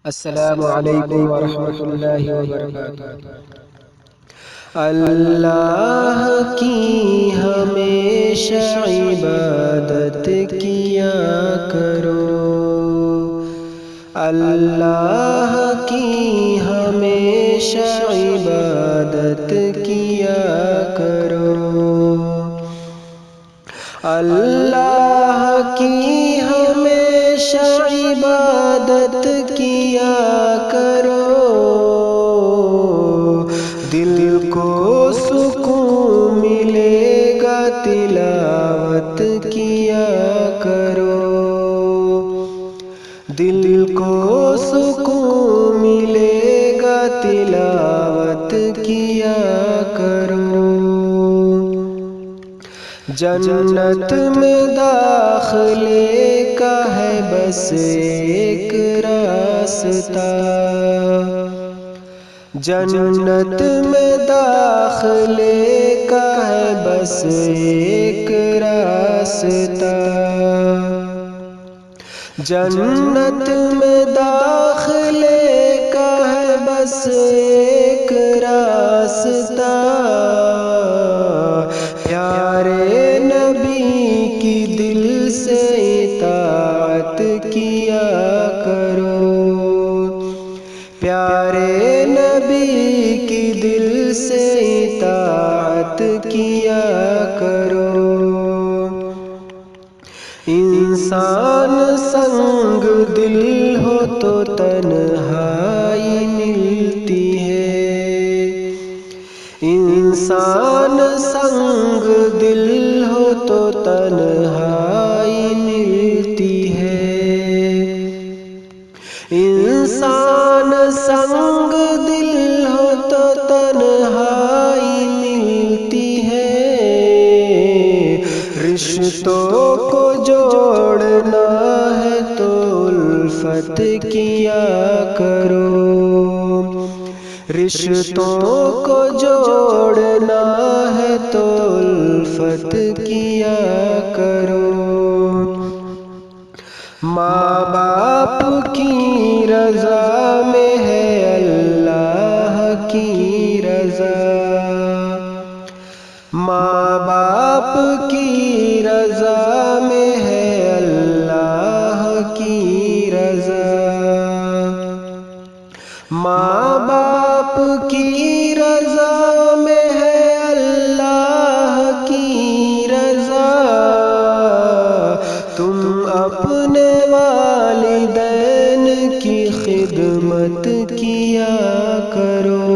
السلام علیکم ورحمۃ اللہ وبرکاتہ۔ اللہ کی ہمیشہ عبادت کیا کرو، اللہ کی ہمیشہ عبادت کیا کرو، اللہ کی ہمیشہ عبادت کیا کرو، دل کو سکون ملے گا تلاوت کیا کرو، دل کو سکون ملے گا تلاوت کیا کرو، جنت میں داخلے کا ہے بس ایک راستہ، جنت میں داخلے کا ہے بس ایک راستہ، جنت میں داخلے کا ہے بس ایک راستہ، پیارے نبی کی دل سے اطاعت کیا کرو، پیارے نبی کی دل سے اطاعت کیا کرو، انسان سنگ دل ہو تو تنہائی ملتی ہے، انسان سنگ دل ہو تو تنہائی ملتی ہے، انسان سنگ دل ہو تو تنہائی ملتی ہے، رشتوں کو جوڑنا ہے تو الفت کیا کرو، رشتوں کو جوڑنا ہے تو الفت کیا کرو، ماں باپ کی رضا میں ہے اللہ کی رضا، ماں باپ کی رضا میں ہے اللہ کی رضا، ماں باپ کی رضا میں ہے اللہ کی رضا، تم اپنے والدین کی خدمت کیا کرو،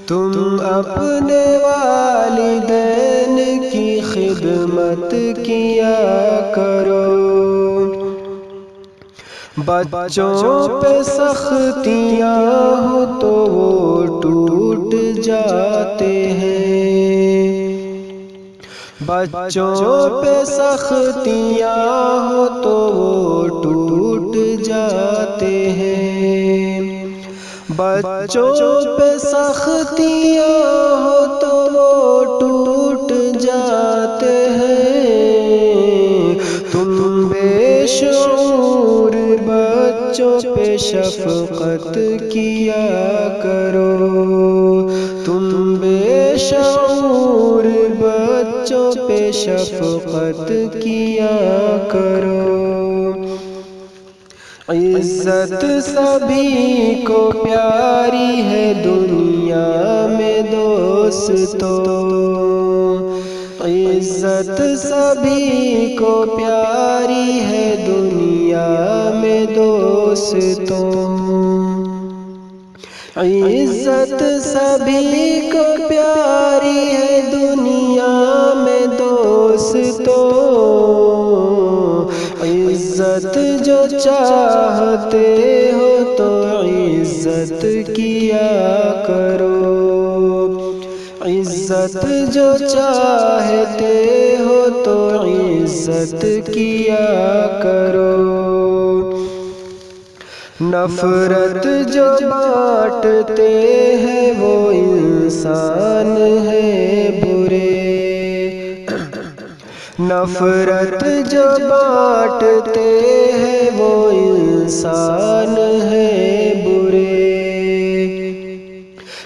تم اپنے والدین کی خدمت کیا کرو، بچوں پہ سختیاں ہو تو وہ ٹوٹ جاتے ہیں، بچوں پہ سختیاں ہو تو وہ ٹوٹ جاتے ہیں، بچوں پہ سختیاں ہو تو وہ ٹوٹ جاتے ہیں، تم بے شعور بچوں پہ شفقت کیا کرو، تم بے شعور بچوں پہ شفقت کیا کرو، عزت سبھی کو پیاری ہے دنیا میں دوستو، عزت سبھی کو پیاری ہے دنیا میں دوستو، عزت سبھی کو پیاری ہے دنیا میں دوستو، عزت جو چاہتے ہو تو عزت کیا کرو، عزت جو چاہتے ہو تو عزت کیا کرو، نفرت جو بانٹتے ہیں وہ انسان ہے برے، نفرت جو بانٹتے ہیں وہ انسان ہیں برے،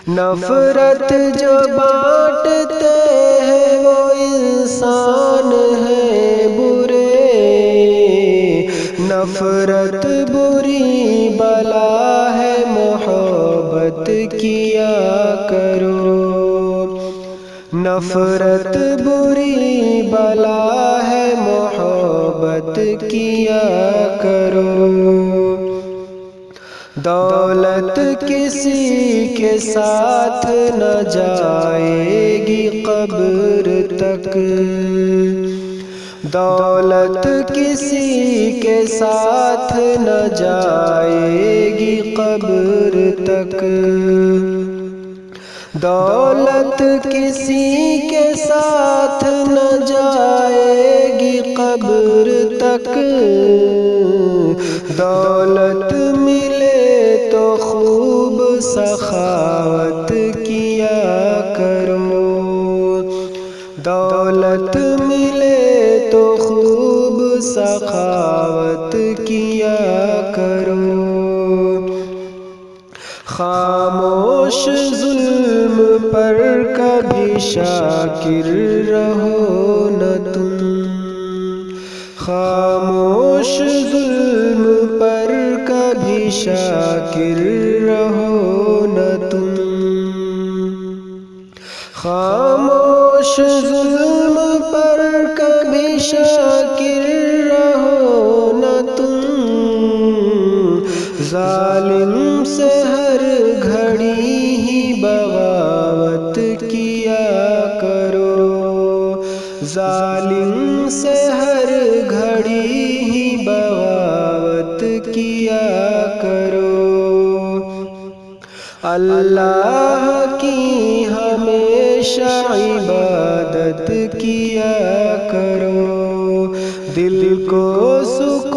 نفرت جو بانٹتے ہیں وہ انسان ہیں برے، نفرت بری بلا ہے محبت کیا کرو، نفرت بری بلا ہے محبت کیا کرو، دولت کسی کے ساتھ نہ جائے گی قبر تک، دولت کسی کے ساتھ نہ جائے گی قبر تک، دولت کسی کے ساتھ نہ جائے گی قبر تک، دولت ملے تو خوب سخاوت کیا کرو، دولت ملے تو خوب سخاوت کیا کرو، خاموش ظلم پر کبھی شاکر رہو نہ تم، خاموش ظلم پر کبھی شاکر رہو نہ تم، خاموش ظلم پر کبھی شاکر رہو نہ تم، ظالم سے ہر گھڑی ہی بغاوت کیا کرو، ظالم سے ہر گھڑی ہی بغاوت کیا کرو، اللہ کی ہمیشہ عبادت کیا کرو، دل کو سکون